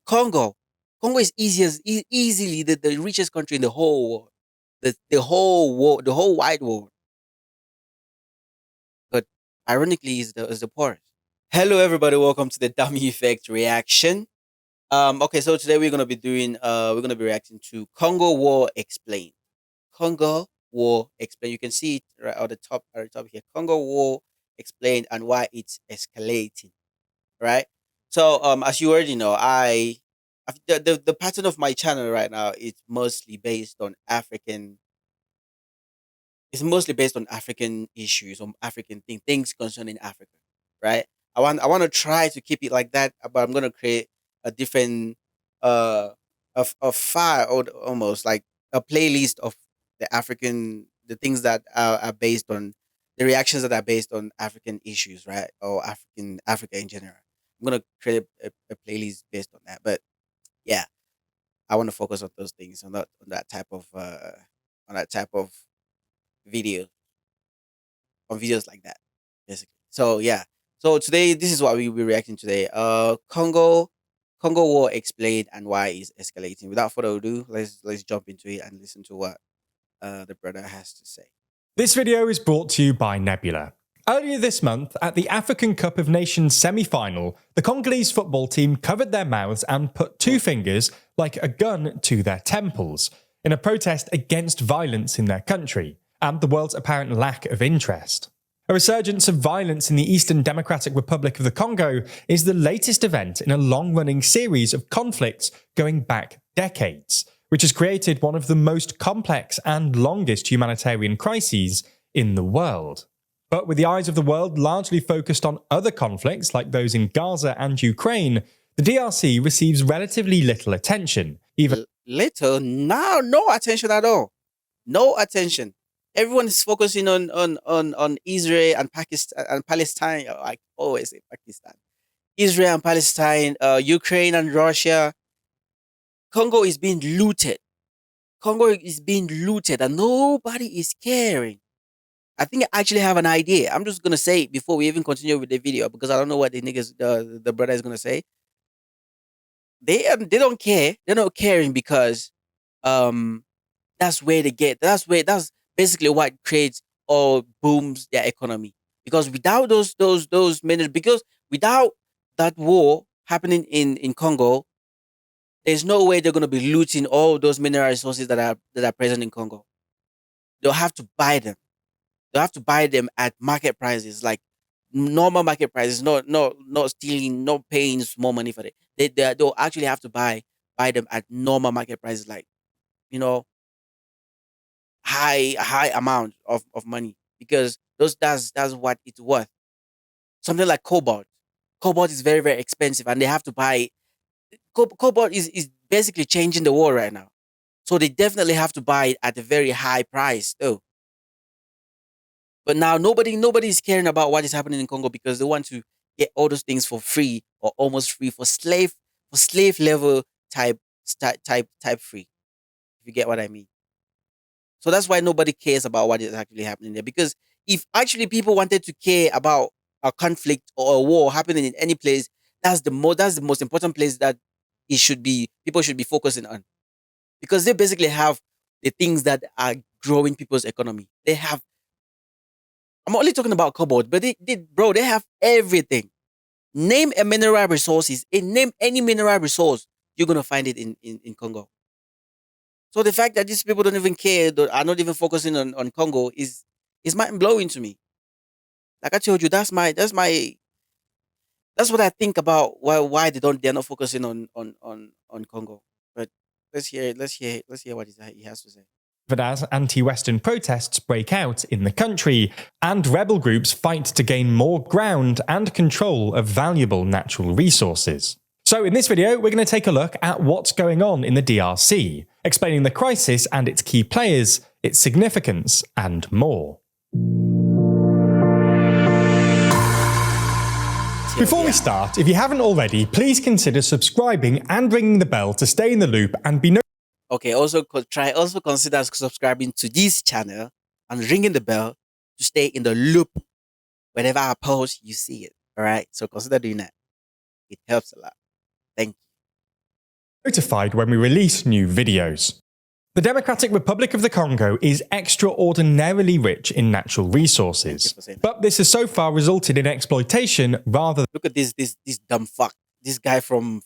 Congo. Congo is easily the richest country in the whole world. The whole wide world. But ironically is the poorest. Hello everybody, welcome to the Dummy Effect reaction. Okay, so today we're gonna be reacting to Congo War Explained. Congo War Explained. You can see it right at the top here. Congo War Explained and why it's escalating. Right? So as you already know, the pattern of my channel right now is mostly based on African it's mostly based on African issues, on African things concerning Africa, right? I want to try to keep it like that, but I'm gonna create a different uh of file or almost like a playlist of the things that are based on the reactions that are based on African issues, right? Or Africa in general. I'm gonna create a playlist based on that. But yeah, I want to focus on those things, on that type of video on videos like that, basically. So yeah. So today, this is what we will be reacting today. Congo War Explained and why it's escalating. Without further ado, let's jump into it and listen to what the brother has to say. This video is brought to you by Nebula. Earlier this month, at the African Cup of Nations semi-final, the Congolese football team covered their mouths and put two fingers, like a gun, to their temples, in a protest against violence in their country, and the world's apparent lack of interest. A resurgence of violence in the Eastern Democratic Republic of the Congo is the latest event in a long-running series of conflicts going back decades, which has created one of the most complex and longest humanitarian crises in the world. But with the eyes of the world largely focused on other conflicts like those in Gaza and Ukraine, the DRC receives relatively little attention. Little? No attention at all. No attention. Everyone is focusing on Israel and Pakistan and Palestine. I always say Pakistan. Israel and Palestine, Ukraine and Russia. Congo is being looted. Congo is being looted and nobody is caring. I think I actually have an idea. I'm just gonna say it before we even continue with the video because I don't know what the brother is gonna say. They don't care. They're not caring because um that's that's basically what creates or booms their economy. Because without those minutes, because without that war happening in Congo, there's no way they're gonna be looting all those mineral resources that are present in Congo. They'll have to buy them. They'll have to buy them at market prices, like normal market prices, not stealing, not paying small money for it. They'll actually have to buy them at normal market prices, like you know, high amount of money because that's what it's worth. Something like cobalt. Cobalt is very, very expensive and they have to buy cobalt is basically changing the world right now. So they definitely have to buy it at a very high price though. But now nobody is caring about what is happening in Congo because they want to get all those things for free or almost free for slave level type free. If you get what I mean. So that's why nobody cares about what is actually happening there. Because if actually people wanted to care about a conflict or a war happening in any place, that's the most important place that people should be focusing on. Because they basically have the things that are growing people's economy. I'm only talking about cobalt, but they have everything. Name a mineral resources, name any mineral resource, you're gonna find it in Congo. So the fact that these people don't even care, are not even focusing on Congo is mind blowing to me. Like I told you, that's what I think about why they're not focusing on Congo. But let's hear what he has to say. But as anti-Western protests break out in the country, and rebel groups fight to gain more ground and control of valuable natural resources. So in this video, we're going to take a look at what's going on in the DRC, explaining the crisis and its key players, its significance, and more. Before we start, if you haven't already, please consider subscribing and ringing the bell to stay in the loop and be notified. Okay, also consider subscribing to this channel and ringing the bell to stay in the loop. Whenever I post, you see it. All right, so consider doing that. It helps a lot. Thank you. notified when we release new videos. The Democratic Republic of the Congo is extraordinarily rich in natural resources, but this has so far resulted in exploitation rather. Look at this dumb fuck. This guy from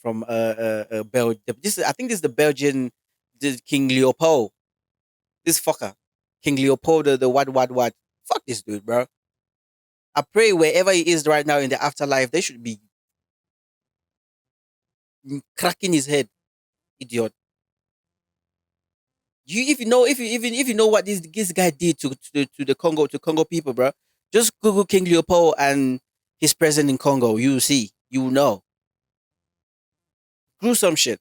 Belgium. I think this is the Belgian, King Leopold. This fucker, King Leopold, the what. Fuck this dude, bro. I pray wherever he is right now in the afterlife, they should be cracking his head, idiot. You if you know if you even if you know what this guy did to the Congo people, bro, just Google King Leopold and his presence in Congo. You will see, you will know. Gruesome shit.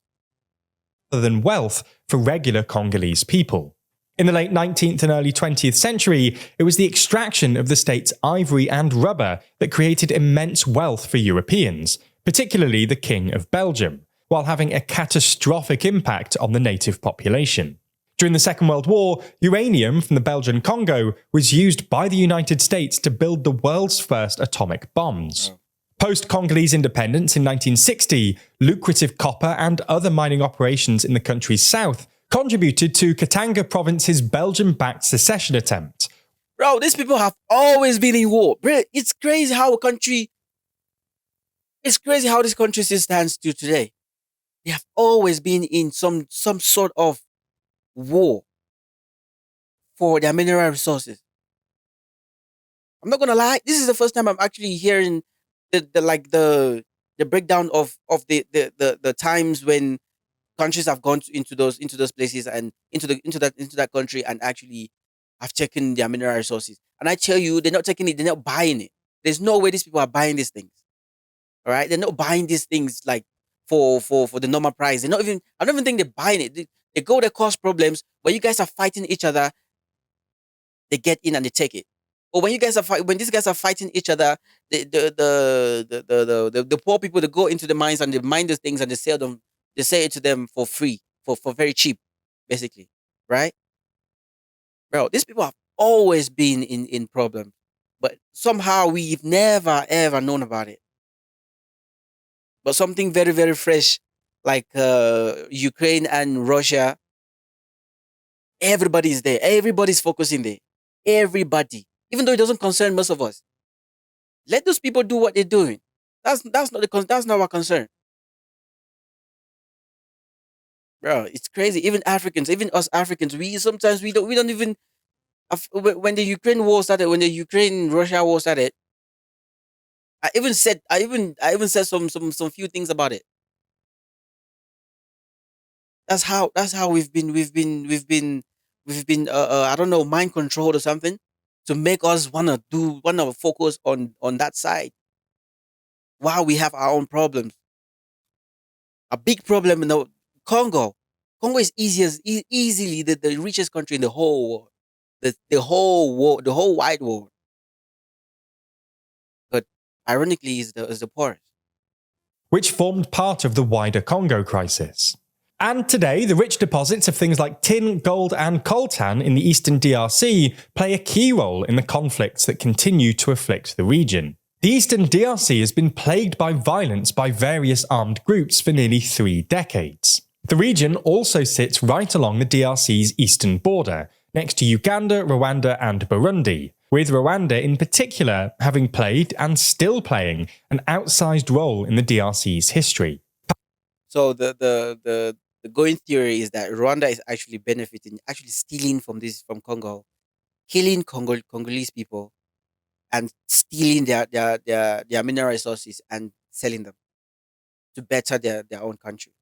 Than wealth for regular Congolese people. In the late 19th and early 20th century, it was the extraction of the state's ivory and rubber that created immense wealth for Europeans, particularly the King of Belgium, while having a catastrophic impact on the native population. During the Second World War, uranium from the Belgian Congo was used by the United States to build the world's first atomic bombs. Post-Congolese independence in 1960, lucrative copper and other mining operations in the country's south contributed to Katanga province's Belgian-backed secession attempt. Bro, these people have always been in war. Bro, it's crazy how this country still stands to today. They have always been in some sort of war for their mineral resources. I'm not gonna lie, this is the first time I'm actually hearing the breakdown of the times when countries have gone into those places and into that country and actually have taken their mineral resources. And I tell you, they're not taking it, they're not buying it. There's no way these people are buying these things. All right, they're not buying these things like for the normal price. They're not even. I don't even think they're buying it. They go, they cause problems. When you guys are fighting each other, they get in and they take it. Or when when these guys are fighting each other, the poor people, they go into the mines and they mine those things and they sell them. They sell it to them for free, for very cheap, basically, right? Bro, these people have always been in problems, but somehow we've never ever known about it. But something very very fresh, like Ukraine and Russia, everybody's there. Everybody's focusing there. Everybody, even though it doesn't concern most of us. Let those people do what they're doing. That's not our concern, bro. It's crazy. Even Africans, even us Africans, we sometimes we don't even. When the Ukraine war started, when the Ukraine Russia war started, I even said some few things about it. That's how we've been I don't know, mind controlled or something, to make us wanna focus on that side while we have our own problems. A big problem in the Congo. Congo is easily the richest country in the whole world. The whole world, the whole wide world. But ironically is the poorest. Which formed part of the wider Congo crisis. And today, the rich deposits of things like tin, gold, and coltan in the eastern DRC play a key role in the conflicts that continue to afflict the region. The eastern DRC has been plagued by violence by various armed groups for nearly 3 decades. The region also sits right along the DRC's eastern border, next to Uganda, Rwanda, and Burundi, with Rwanda in particular having played and still playing an outsized role in the DRC's history. So the going theory is that Rwanda is actually benefiting, actually stealing from Congo, killing Congolese people, and stealing their mineral resources and selling them to better their own country.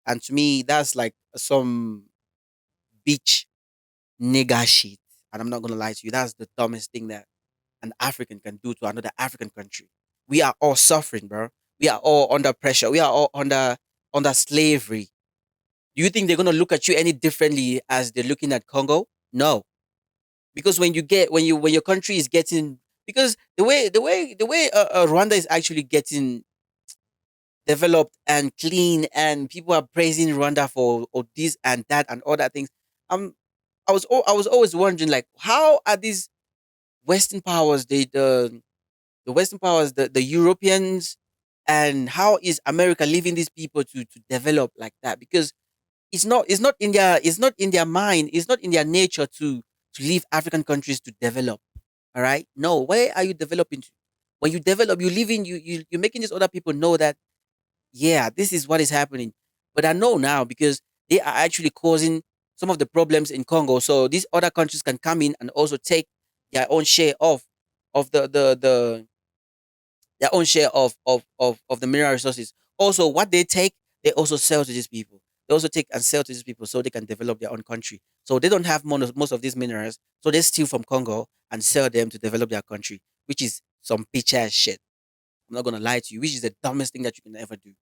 And to me, that's like some bitch nigga shit. And I'm not gonna lie to you, that's the dumbest thing that an African can do to another African country. We are all suffering, bro. We are all under pressure. We are all under slavery. Do you think they're gonna look at you any differently as they're looking at Congo? No, because when your country is getting, because the way Rwanda is actually getting developed and clean, and people are praising Rwanda for this and that and all that things. Um, I was always wondering, like, how are these Western powers, the Western powers, the Europeans And how is America leaving these people to develop like that? Because it's not in their mind, it's not in their nature to leave African countries to develop. All right. No, where are you developing to? When you develop, you live in you're making these other people know that, yeah, this is what is happening. But I know now because they are actually causing some of the problems in Congo. So these other countries can come in and also take their own share of their own share of the mineral resources. Also, what they take, they also sell to these people. They also take and sell to these people so they can develop their own country. So they don't have most of these minerals. So they steal from Congo and sell them to develop their country, which is some bitch ass shit. I'm not gonna lie to you, which is the dumbest thing that you can ever do.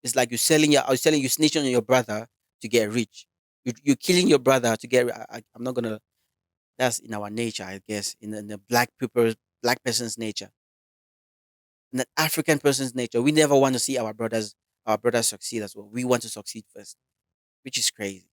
It's like you snitching on your brother to get rich. You're killing your brother to get. I'm not gonna. That's in our nature, I guess, in the black person's nature, in an African person's nature. We never want to see our brothers succeed as well. We want to succeed first, which is crazy.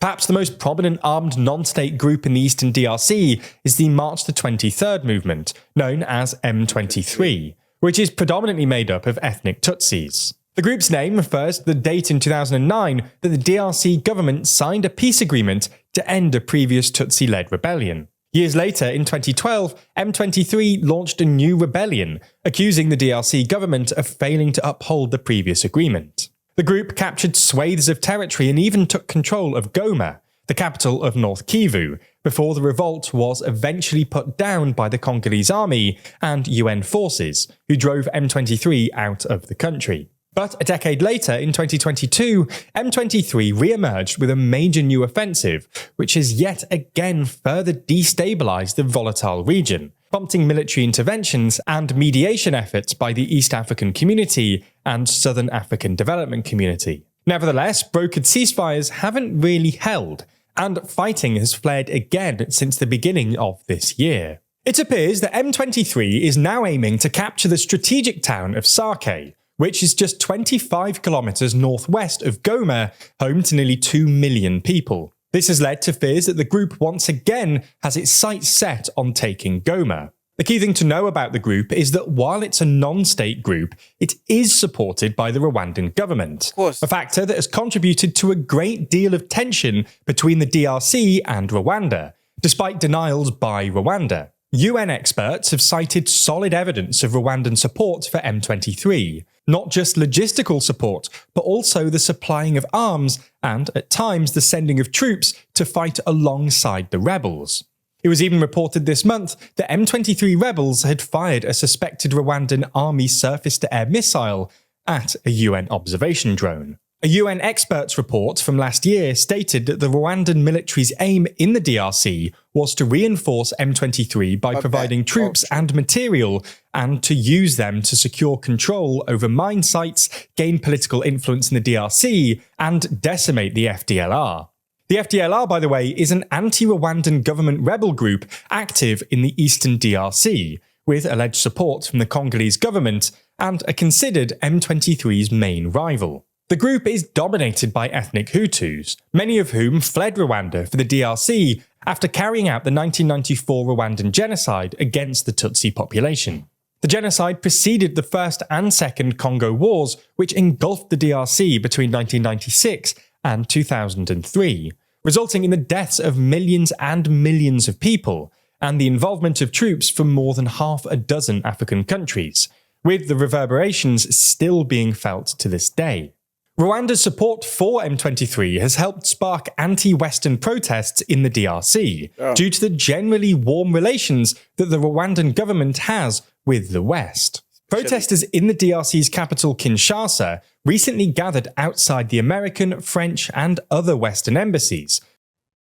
Perhaps the most prominent armed non-state group in the Eastern DRC is the March the 23rd movement, known as M23, which is predominantly made up of ethnic Tutsis. The group's name refers to the date in 2009 that the DRC government signed a peace agreement to end a previous Tutsi-led rebellion. Years later, in 2012, M23 launched a new rebellion, accusing the DRC government of failing to uphold the previous agreement. The group captured swathes of territory and even took control of Goma, the capital of North Kivu, before the revolt was eventually put down by the Congolese army and UN forces, who drove M23 out of the country. But a decade later, in 2022, M23 re-emerged with a major new offensive, which has yet again further destabilized the volatile region, prompting military interventions and mediation efforts by the East African Community and Southern African Development Community. Nevertheless, brokered ceasefires haven't really held, and fighting has flared again since the beginning of this year. It appears that M23 is now aiming to capture the strategic town of Sake, which is just 25 kilometers northwest of Goma, home to nearly 2 million people. This has led to fears that the group once again has its sights set on taking Goma. The key thing to know about the group is that while it's a non-state group, it is supported by the Rwandan government, Of course. a factor that has contributed to a great deal of tension between the DRC and Rwanda, despite denials by Rwanda. UN experts have cited solid evidence of Rwandan support for M23, not just logistical support, but also the supplying of arms and, at times, the sending of troops to fight alongside the rebels. It was even reported this month that M23 rebels had fired a suspected Rwandan army surface-to-air missile at a UN observation drone. A UN experts report from last year stated that the Rwandan military's aim in the DRC was to reinforce M23 by providing troops and material, and to use them to secure control over mine sites, gain political influence in the DRC, and decimate the FDLR. The FDLR, by the way, is an anti-Rwandan government rebel group active in the eastern DRC, with alleged support from the Congolese government, and are considered M23's main rival. The group is dominated by ethnic Hutus, many of whom fled Rwanda for the DRC after carrying out the 1994 Rwandan genocide against the Tutsi population. The genocide preceded the First and Second Congo Wars, which engulfed the DRC between 1996 and 2003, resulting in the deaths of millions and millions of people, and the involvement of troops from more than half a dozen African countries, with the reverberations still being felt to this day. Rwanda's support for M23 has helped spark anti-Western protests in the DRC, due to the generally warm relations that the Rwandan government has with the West. Protesters in the DRC's capital Kinshasa recently gathered outside the American, French, and other Western embassies.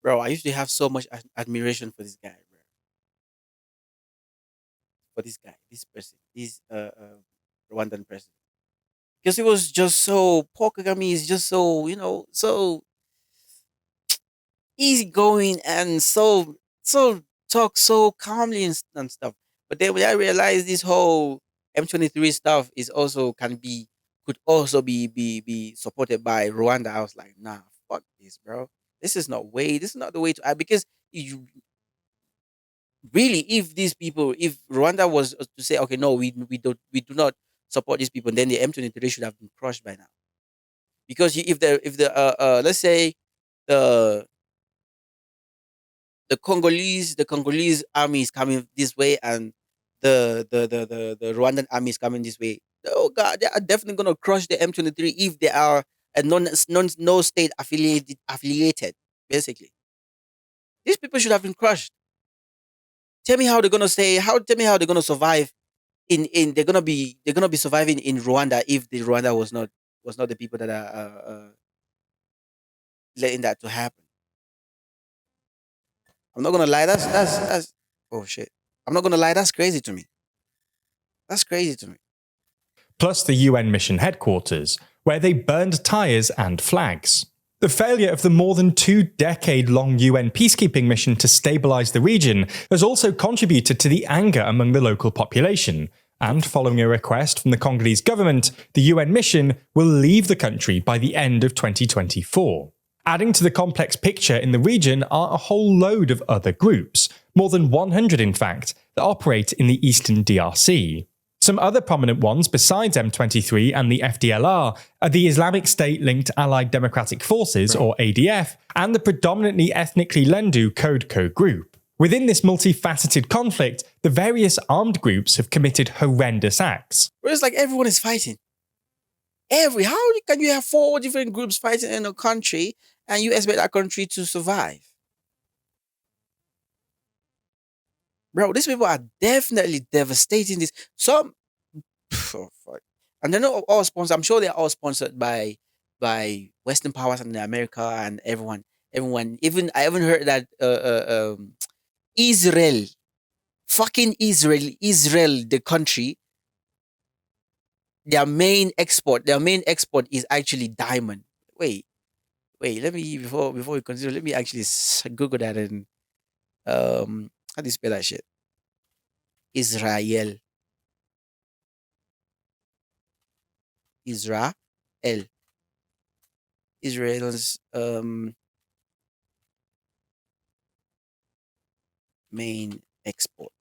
Bro, I used to have so much admiration for this guy, bro. For this guy, this person, this Rwandan person. Because he was just so Paul Kagame is just so, so easygoing and so talk so calmly and stuff. But then when I realized this whole M23 stuff could also be supported by Rwanda, I was like, nah, fuck this, bro. This is not the way to act. Because you really, if these people, if Rwanda was to say, okay, no, we do not support these people, then the M23 should have been crushed by now. Because if the let's say the the Congolese army is coming this way, and the Rwandan army is coming this way. Oh God, they are definitely gonna crush the M23 if they are a no state affiliated. Basically, these people should have been crushed. Tell me how they're gonna say how. Tell me how they're gonna survive in they're gonna be surviving in Rwanda if the Rwanda was not the people that are letting that to happen. I'm not gonna lie. That's oh shit. I'm not gonna lie. That's crazy to me. That's crazy to me. Plus the UN mission headquarters, where they burned tyres and flags. The failure of the more than 2-decade-long UN peacekeeping mission to stabilise the region has also contributed to the anger among the local population, and following a request from the Congolese government, the UN mission will leave the country by the end of 2024. Adding to the complex picture in the region are a whole load of other groups, more than 100 in fact, that operate in the eastern DRC. Some other prominent ones besides M23 and the FDLR are the Islamic State-linked Allied Democratic Forces, or ADF, and the predominantly ethnically Lendu Codeco group. Within this multifaceted conflict, the various armed groups have committed horrendous acts. But it's like everyone is fighting. How can you have 4 different groups fighting in a country and you expect that country to survive? Bro, these people are definitely devastating this. Some oh, fuck. And they're not all sponsored. I'm sure they're all sponsored by Western powers and America and everyone. Everyone. Even I haven't heard that Israel, fucking Israel, the country, their main export is actually diamond. Wait, let me before we continue, let me actually Google that and how do you spell that shit? Israel. Israel. Israel's main export.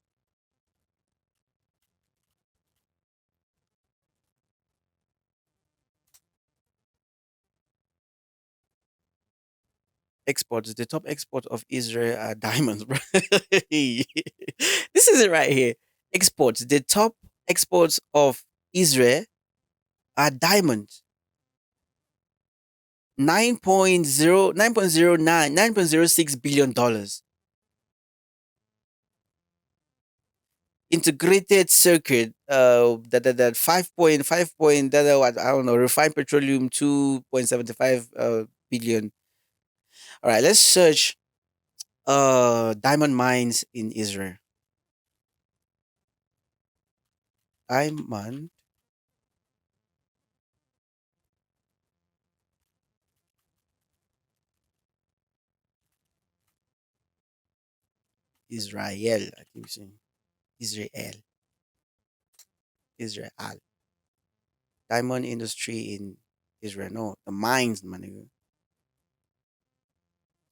Exports. The top export of Israel are diamonds, bro. This is it right here. Exports. The top exports of Israel are diamonds. 9.06 billion dollars. Integrated circuit, that 5.5 point, that what I don't know, refined petroleum 2.75 billion. All right, let's search diamond mines in Israel. Diamond Israel. I keep saying Israel. Israel. Diamond industry in Israel. No, the mines, man.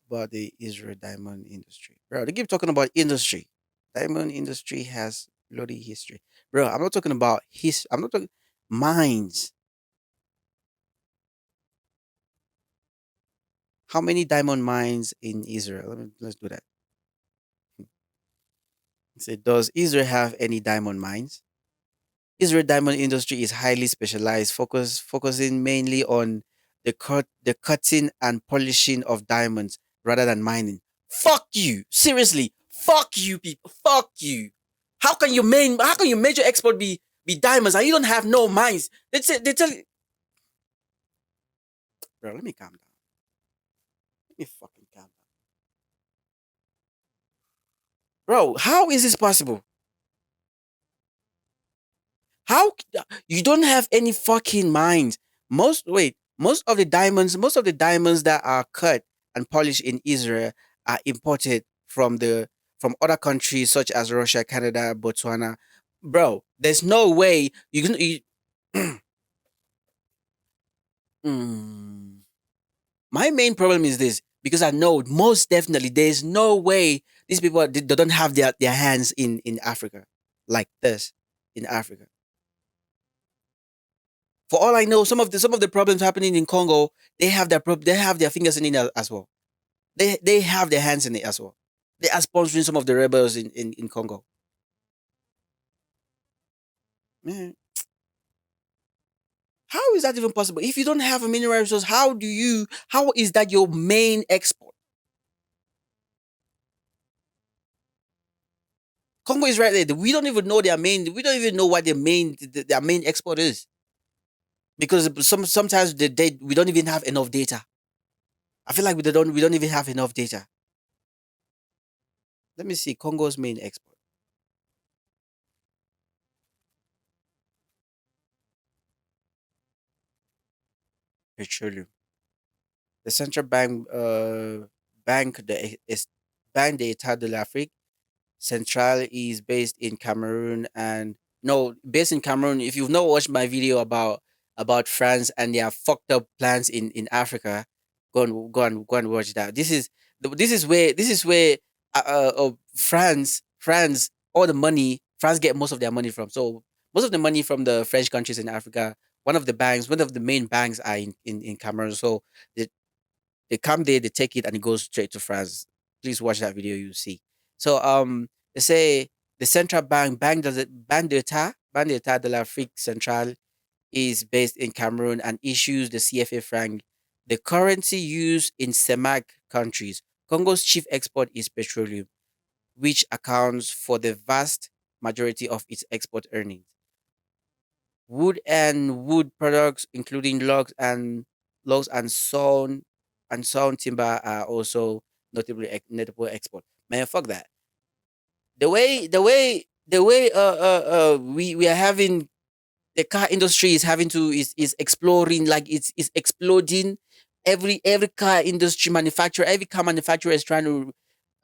About the Israel diamond industry. Bro, they keep talking about industry. Diamond industry has bloody history. Bro, I'm not talking about I'm not talking mines. How many diamond mines in Israel? Let's do that. Say, does Israel have any diamond mines? Israel diamond industry is highly specialized, focusing mainly on the cutting and polishing of diamonds rather than mining. Fuck you. Seriously. Fuck you people. Fuck you. How can your major export be diamonds and you don't have no mines? They tell you. Bro, let me calm down. Let me fucking calm down. Bro, how is this possible? You don't have any fucking mines? Most of the diamonds that are cut and polished in Israel are imported from other countries such as Russia, Canada, Botswana. Bro, there's no way you can. Mm. My main problem is this because I know most definitely there's no way these people they don't have their hands in Africa like this in Africa. For all I know, some of the problems happening in Congo, they have their fingers in it as well. They have their hands in it as well. They are sponsoring some of the rebels in Congo. Man, how is that even possible? If you don't have a mineral resource, how is that your main export? Congo is right there. We don't even know we don't even know what their main export is. Because sometimes we don't even have enough data. I feel like we don't even have enough data. Let me see Congo's main export. Petroleum. The central bank Banque d'État de l'Afrique Central is based in Cameroon and no, based in Cameroon. If you've not watched my video about France and their fucked up plans in Africa, go and watch that. This is where France all the money France get most of their money from. So most of the money from the French countries in Africa. One of the main banks are in Cameroon. So they, they come there, they take it, and it goes straight to France. Please watch that video, you see. So they say the central bank, Banque d'État de l'Afrique Centrale, is based in Cameroon and issues the CFA franc, the currency used in CEMAC countries. Congo's chief export is petroleum, which accounts for the vast majority of its export earnings. Wood and wood products, including logs and sawn timber, are also notable export. Man, fuck that. We are having the car industry is exploring, like it's exploding. Every car industry manufacturer, every car manufacturer is trying to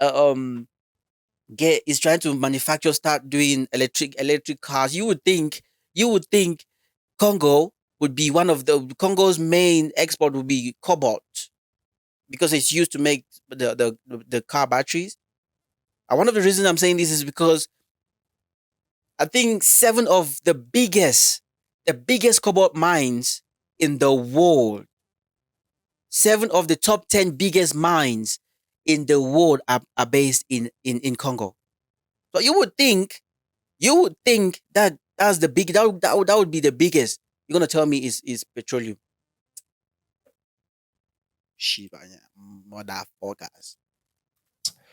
uh, um trying to manufacture, start doing electric cars. You would think Congo would be one of the Congo's main export would be cobalt because it's used to make the car batteries. And one of the reasons I'm saying this is because I think the biggest cobalt mines in the world, 7 of the top 10 biggest mines in the world are based in Congo. So you would think that that's the big that would be the biggest. You're gonna tell me is petroleum? Shiba, motherfuckers.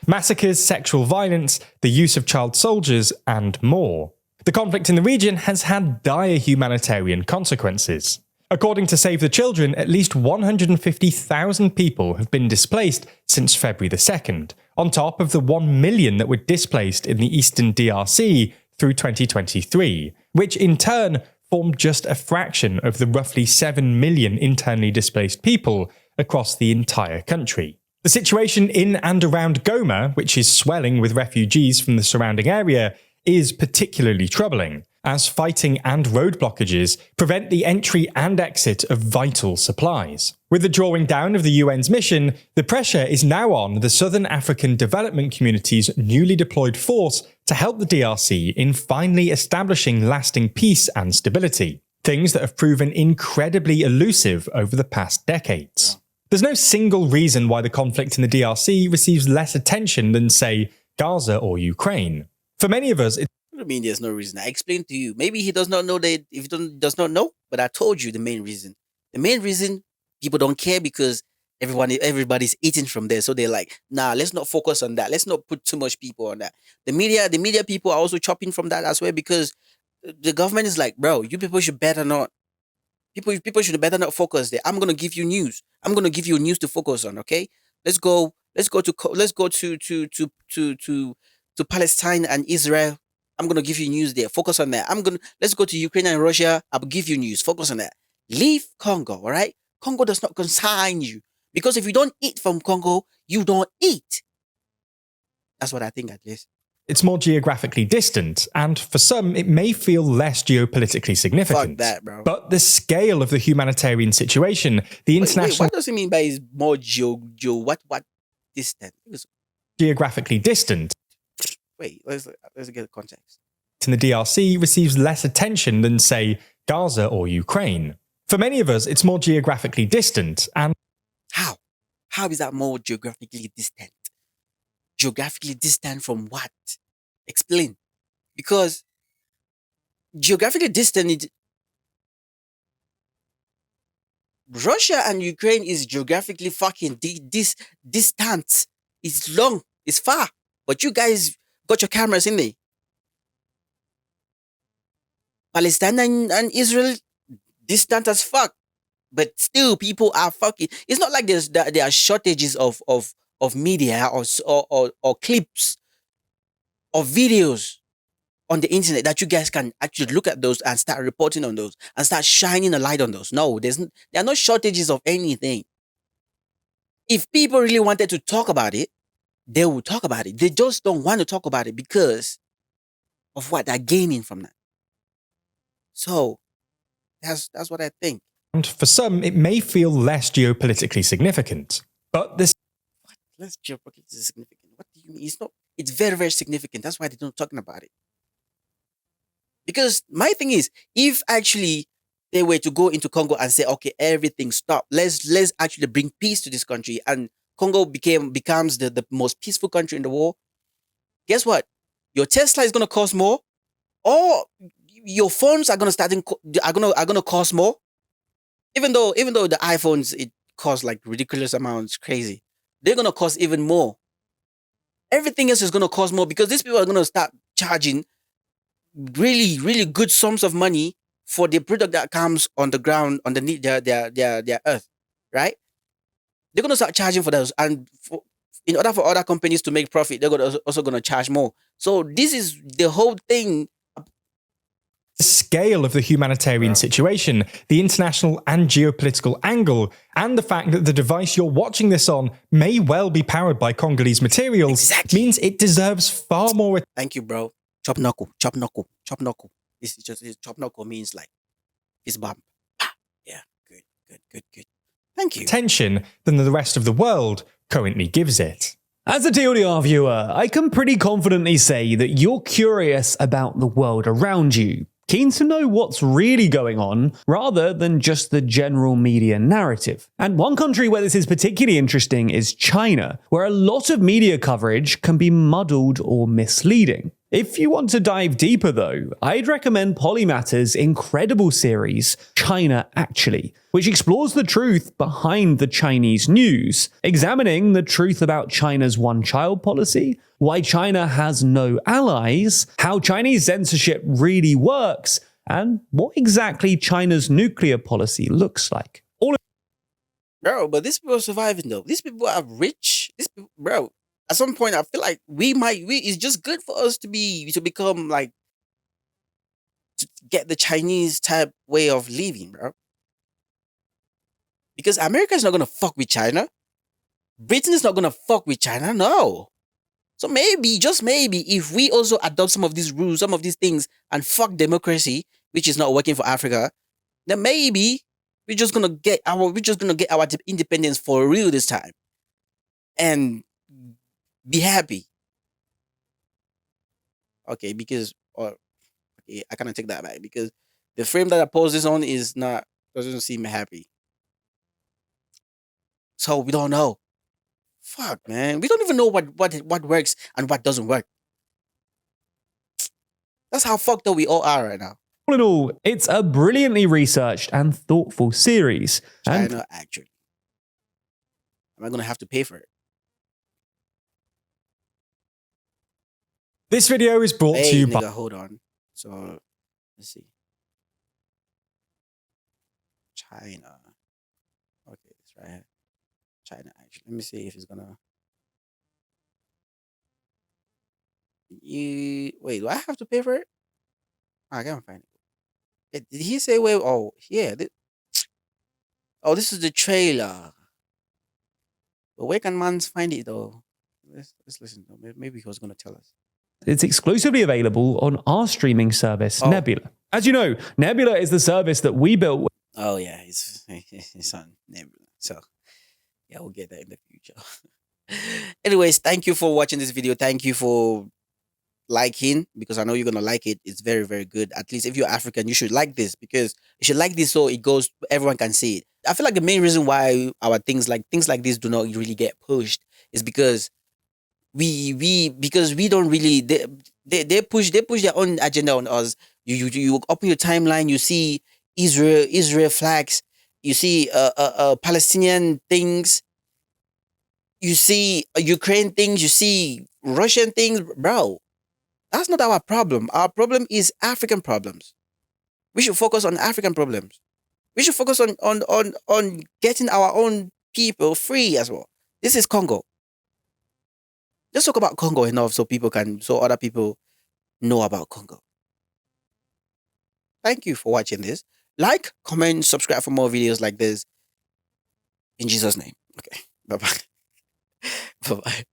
Massacres, sexual violence, the use of child soldiers, and more. The conflict in the region has had dire humanitarian consequences. According to Save the Children, at least 150,000 people have been displaced since February the 2nd, on top of the 1 million that were displaced in the eastern DRC through 2023, which in turn formed just a fraction of the roughly 7 million internally displaced people across the entire country. The situation in and around Goma, which is swelling with refugees from the surrounding area, is particularly troubling, as fighting and road blockages prevent the entry and exit of vital supplies. With the drawing down of the UN's mission, the pressure is now on the Southern African Development Community's newly deployed force to help the DRC in finally establishing lasting peace and stability, things that have proven incredibly elusive over the past decades. There's no single reason why the conflict in the DRC receives less attention than, say, Gaza or Ukraine. For many of us, What do you mean there's no reason? I explained to you. Maybe he does not know that if does not know, but I told you the main reason. The main reason people don't care because everybody's eating from there. So they're like, nah, let's not focus on that. Let's not put too much people on that. The media people are also chopping from that as well because the government is like, bro, you people should better not. People should better not focus there. I'm gonna give you news. I'm gonna give you news to focus on. Okay, let's go. Let's go to Palestine and Israel. I'm gonna give you news there. Focus on that. Let's go to Ukraine and Russia. I'll give you news. Focus on that. Leave Congo. All right. Congo does not concern you because if you don't eat from Congo, you don't eat. That's what I think at least. it's more geographically distant, and for some, it may feel less geopolitically significant. Fuck that, bro. But the scale of the humanitarian situation, the international... what does it mean by is more what distant? Geographically distant. Wait, let's get the context. In the DRC receives less attention than, say, Gaza or Ukraine. For many of us, it's more geographically distant, and How? How is that more geographically distant? Geographically distant from what? Explain. Because geographically distant, Russia and Ukraine is geographically fucking distant. It's long. It's far. But you guys got your cameras in there. Palestine and Israel distant as fuck. But still, people are fucking. It's not like there are shortages of media or clips or videos on the internet that you guys can actually look at those and start reporting on those and start shining a light on those. No, there are no shortages of anything. If people really wanted to talk about it, they will talk about it. They just don't want to talk about it because of what they're gaining from that. So that's what I think. for some, it may feel less geopolitically significant. But this Less geopolitically significant. What do you mean? It's not. It's very, very significant. That's why they're not talking about it. Because my thing is, if actually they were to go into Congo and say, okay, everything stop. Let's actually bring peace to this country, and Congo becomes the most peaceful country in the world. Guess what? Your Tesla is gonna cost more, or your phones are gonna are gonna cost more. Even though the iPhones it costs like ridiculous amounts, crazy, they're gonna cost even more. Everything else is gonna cost more because these people are gonna start charging really, really good sums of money for the product that comes on the ground underneath their earth, right? They're gonna start charging for those, and in order for other companies to make profit, they're also gonna charge more. So this is the whole thing. scale of the humanitarian situation, the international and geopolitical angle, and the fact that the device you're watching this on may well be powered by Congolese materials means it deserves far more. Thank you, bro. Chop knuckle, chop knuckle, chop knuckle. This is just chop knuckle means like fist bump. Ah, yeah, good. Thank you. Attention than the rest of the world currently gives it. As a TLDR viewer, I can pretty confidently say that you're curious about the world around you, keen to know what's really going on rather than just the general media narrative. And one country where this is particularly interesting is China, where a lot of media coverage can be muddled or misleading. If you want to dive deeper though, I'd recommend Polymatter's incredible series, China Actually, which explores the truth behind the Chinese news, examining the truth about China's one-child policy, why China has no allies, how Chinese censorship really works, and what exactly China's nuclear policy looks like. Bro, but these people are surviving though. These people are rich. These people, bro. At some point, I feel like it's just good for us to become like, to get the Chinese type way of living, bro. Because America is not gonna fuck with China. Britain is not gonna fuck with China, no. So maybe, just maybe, if we also adopt some of these rules, some of these things, and fuck democracy, which is not working for Africa, then maybe we're just gonna get our independence for real this time. And be happy. Okay, because okay, I cannot take that back because the frame that I post this on doesn't seem happy. So we don't know. Fuck, man. We don't even know what works and what doesn't work. That's how fucked up we all are right now. All in all, it's a brilliantly researched and thoughtful series. China Actually. Am I gonna have to pay for it? This video is brought to you by... Hold on. So, let's see. China. Okay, it's right here. China Actually. Let me see if it's gonna... Wait, do I have to pay for it? I can't find it. Did he say where? Oh, yeah. Oh, this is the trailer. But where can man find it though? Let's listen. Maybe he was gonna tell us. It's exclusively available on our streaming service, Nebula. As you know, Nebula is the service that we built. Oh yeah, it's on Nebula. So yeah, we'll get that in the future. Anyways, thank you for watching this video. Thank you for liking, because I know you're gonna like it. It's very, very good. At least if you're African, you should like this, because you should like this so it goes, everyone can see it. I feel like the main reason why our things like this do not really get pushed is because we don't really, they push their own agenda on us. You open your timeline, you see Israel flags, you see Palestinian things, you see Ukraine things, you see Russian things, bro. That's not our problem. Our problem is African problems. We should focus on African problems. We should focus on getting our own people free as well. This is Congo. Let's talk about Congo enough so other people know about Congo. Thank you for watching this. Like, comment, subscribe for more videos like this. In Jesus' name. Okay. Bye bye. Bye bye.